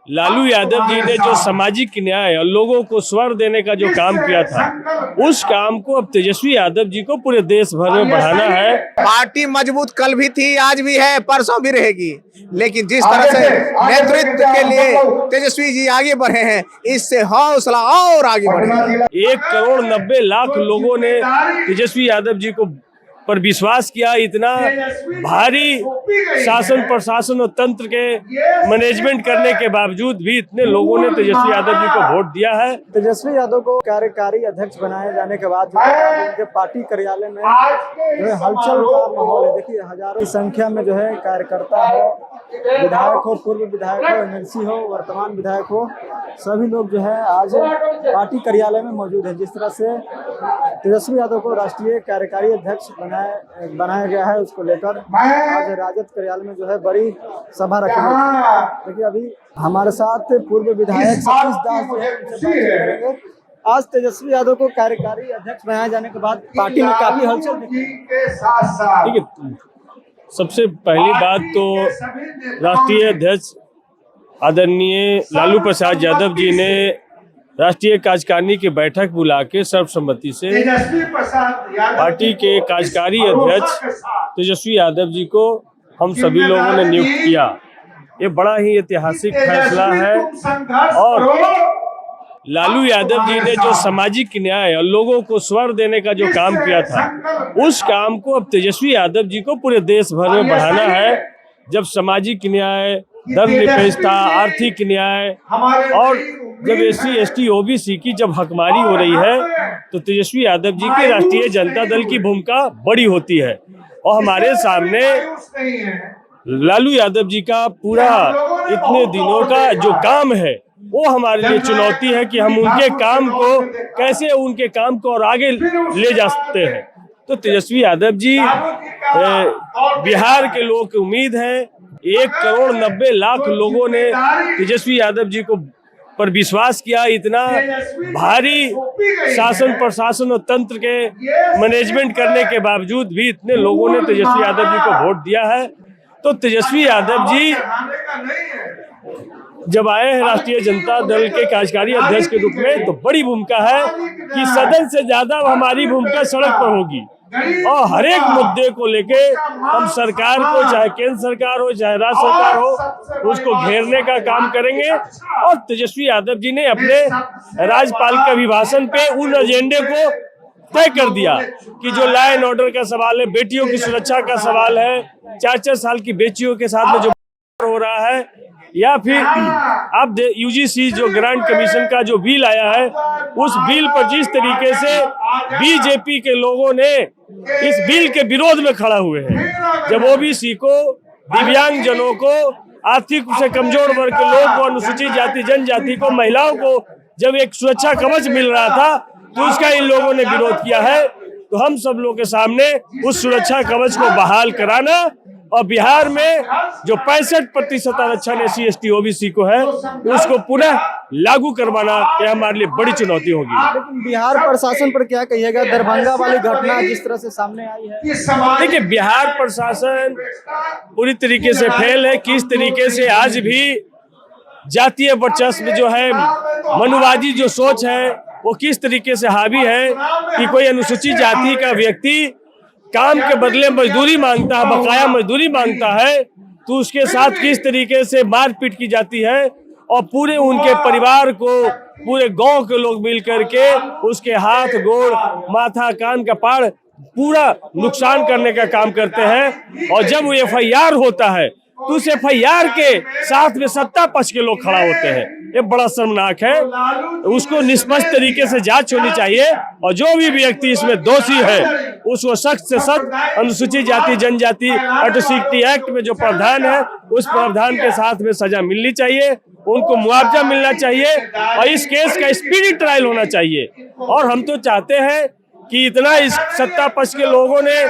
लालू यादव जी ने जो सामाजिक न्याय और लोगों को स्वर देने का जो काम किया था, उस काम को अब तेजस्वी यादव जी को पूरे देश भर में बढ़ाना है। पार्टी मजबूत कल भी थी, आज भी है, परसों भी रहेगी, लेकिन जिस तरह से नेतृत्व के लिए तेजस्वी जी आगे बढ़े हैं, इससे हौसला और आगे बढ़ेगा। 1,90,00,000 लोगों ने तेजस्वी यादव जी को पर विश्वास किया। इतना भारी शासन प्रशासन और तंत्र के मैनेजमेंट करने के बावजूद भी इतने लोगों ने तेजस्वी यादव जी को वोट दिया है। तेजस्वी यादव को कार्यकारी अध्यक्ष बनाए जाने के बाद जो है उनके पार्टी कार्यालय में जो है हलचल का माहौल है। देखिए, हजारों की संख्या में जो है कार्यकर्ता हो, विधायक हो, पूर्व विधायक हो, एमएलसी हो, वर्तमान विधायक हो, सभी लोग जो है आज पार्टी कार्यालय में मौजूद है। जिस तरह से तेजस्वी यादव को राष्ट्रीय कार्यकारी अध्यक्ष बनाया गया है, उसको लेकर आज राजद कार्यालय में जो है बड़ी सभा रखी गई थी। देखिए, अभी हमारे साथ पूर्व विधायक सतीश दास जो है उनसे बातचीत करेंगे। आज तेजस्वी यादव को कार्यकारी अध्यक्ष बनाए जाने के बाद पार्टी में काफी हलचल दिखी। ठीक है, सबसे पहली बात तो राष्ट्रीय अध्यक्ष आदरणीय लालू प्रसाद यादव जी ने राष्ट्रीय कार्यकारिणी की बैठक बुला के सर्वसम्मति से पार्टी के कार्यकारी अध्यक्ष तेजस्वी यादव जी को हम सभी लोगों ने नियुक्त किया। ये बड़ा ही ऐतिहासिक फैसला है और लालू यादव जी ने जो सामाजिक न्याय और लोगों को स्वर देने का जो काम किया था, उस काम को अब तेजस्वी यादव जी को पूरे देश भर में बढ़ाना है। जब सामाजिक न्याय, धर्मनिरपेक्षता, आर्थिक न्याय और जब SC ST OBC की जब हकमारी हो रही है, तो तेजस्वी यादव जी की राष्ट्रीय जनता दल की भूमिका बड़ी होती है। और हमारे सामने लालू यादव जी का पूरा इतने दिनों का जो काम है, वो हमारे लिए चुनौती है कि हम उनके काम को कैसे उनके काम को और आगे ले जा सकते हैं। तो तेजस्वी यादव जी बिहार के लोगों की उम्मीद है। 1,90,00,000 लोगों ने तेजस्वी यादव जी को पर विश्वास किया। इतना भारी शासन प्रशासन और तंत्र के मैनेजमेंट करने के बावजूद भी इतने लोगों ने तेजस्वी यादव जी को वोट दिया है। तो तेजस्वी यादव जी जब आए हैं राष्ट्रीय जनता दल के कार्यकारी अध्यक्ष के रूप में, तो बड़ी भूमिका है कि सदन से ज्यादा हमारी भूमिका सड़क पर होगी और हर एक मुद्दे को लेके हम सरकार को, चाहे केंद्र सरकार हो चाहे राज्य सरकार हो, उसको घेरने का काम करेंगे। और तेजस्वी यादव जी ने अपने राज्यपाल के अभिभाषण पे उन एजेंडे को तय कर दिया कि जो लॉ एंड ऑर्डर का सवाल है, बेटियों की सुरक्षा का सवाल है, 4-4 साल की बेटियों के साथ में जो हो रहा है, या फिर अब UGC जो ग्रांट कमीशन का जो बिल आया है, उस बिल पर जिस तरीके से बीजेपी के लोगों ने इस बिल के विरोध में खड़ा हुए हैं। जब OBC को, दिव्यांग जनों को, आर्थिक रूप से कमजोर वर्ग के लोगों को, अनुसूचित जाति जनजाति को, महिलाओं को जब एक सुरक्षा कवच मिल रहा था, तो उसका इन लोगों ने विरोध किया है। तो हम सब लोगों के सामने उस सुरक्षा कवच को बहाल कराना और बिहार में जो 65% आरक्षण SC ST OBC को है, उसको पुनः लागू करवाना, यह हमारे लिए बड़ी चुनौती होगी। लेकिन बिहार प्रशासन पर क्या कहिएगा? दरभंगा वाली घटना जिस तरह से सामने आई है, देखिए, बिहार प्रशासन पूरी तरीके से फेल है। किस तरीके से आज भी जातीय वर्चस्व जो है, मनुवादी जो सोच है, वो किस तरीके से हावी है कि कोई अनुसूचित जाति का व्यक्ति काम के बदले मजदूरी मांगता है, बकाया मजदूरी मांगता है, तो उसके साथ किस तरीके से मारपीट की जाती है और पूरे उनके परिवार को, पूरे गांव के लोग मिल करके उसके हाथ, गोड़, माथा, कान, कपाड़ पूरा नुकसान करने का काम करते हैं। और जब वो FIR होता है, तो उस FIR के साथ में सत्ता पक्ष के लोग खड़ा होते हैं। ये बड़ा शर्मनाक है। उसको निष्पक्ष तरीके से जांच होनी चाहिए और जो भी व्यक्ति इसमें दोषी है, उसको सख्त से सख्त अनुसूचित जाति जनजाति एट्रोसिटी एक्ट में जो प्रावधान है, उस प्रावधान के साथ में सजा मिलनी चाहिए, उनको मुआवजा मिलना चाहिए और इस केस का स्पीडी ट्रायल होना चाहिए। और हम तो चाहते हैं कि इतना इस सत्ता पक्ष के लोगों ने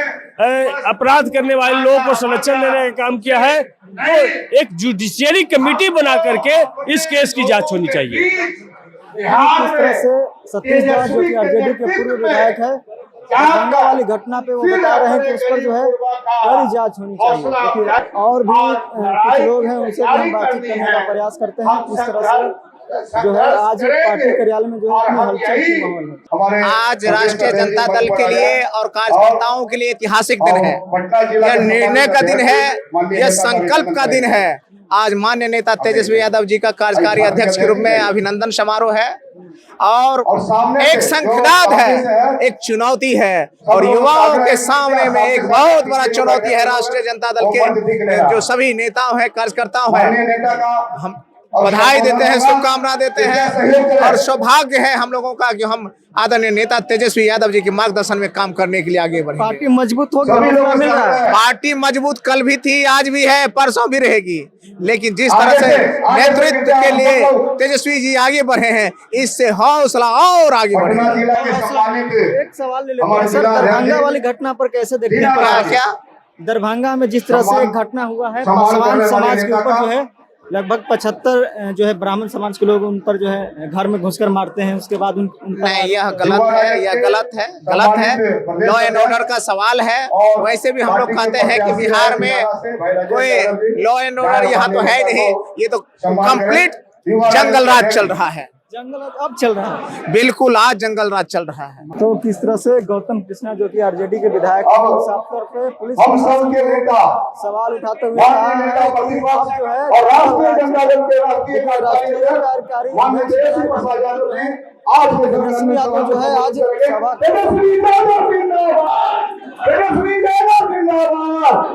अपराध करने वाले लोगों को संरक्षण देने का काम किया है, तो एक जुडिशियरी कमेटी बना करके इस केस की जांच होनी चाहिए। किस तरह से सतीश दास जो कि RJD के पूर्व विधायक है, दंगा वाली घटना पे वो बता रहे हैं कि उस पर जो है कड़ी जांच होनी चाहिए। देखिए और भी कुछ लोग हैं, उनसे भी हम बातचीत करने का प्रयास करते हैं किस तरह से जो है आज पार्टी कार्यालय में जो है इतनी हलचल की माहौल है। आज राष्ट्रीय जनता दल के लिए और कार्यकर्ताओं के लिए ऐतिहासिक दिन है। यह निर्णय का दिन है, यह संकल्प का दिन है। आज माननीय नेता तेजस्वी यादव जी का कार्यकारी अध्यक्ष के रूप में अभिनंदन समारोह है और एक शंखनाद है, एक चुनौती है और युवाओं के सामने में एक बहुत बड़ा चुनौती है। राष्ट्रीय जनता दल के जो सभी नेताओं हैं, कार्यकर्ताओं हैं, हम बधाई देते हैं, शुभकामना देते हैं और सौभाग्य है हम लोगों का कि हम आदरणीय नेता तेजस्वी यादव जी के मार्गदर्शन में काम करने के लिए आगे बढ़े। पार्टी मजबूत हो गई, मिल रहा है। पार्टी मजबूत कल भी थी, आज भी है, परसों भी रहेगी। लेकिन जिस तरह से नेतृत्व के लिए तेजस्वी जी आगे बढ़े हैं, इससे हौसला और आगे बढ़ेगा। एक सवाल ले लेते हैं सर, दरभंगा वाली घटना पर कैसे देखते हैं? क्या दरभंगा में जिस तरह से एक घटना हुआ है, पासवान समाज के ऊपर जो है लगभग 75 जो है ब्राह्मण समाज के लोग उन पर जो है घर में घुसकर मारते हैं, उसके बाद उन नहीं, यह गलत है, यह गलत है, गलत है। लॉ एंड ऑर्डर का सवाल है। वैसे भी हम लोग कहते हैं कि बिहार में कोई लॉ एंड ऑर्डर यहाँ तो है नहीं, ये तो कंप्लीट जंगल राज चल रहा है। जंगल अब चल रहा है, बिल्कुल आज जंगल राज चल रहा है। तो किस तरह से गौतम कृष्णा जो कि आरजेडी के विधायक हैं, साफ तौर पे पुलिस प्रशासन के सवाल उठाते हुए कहा है कि अब जो है कार्यकारी रश्मि यादव जो है आज सभा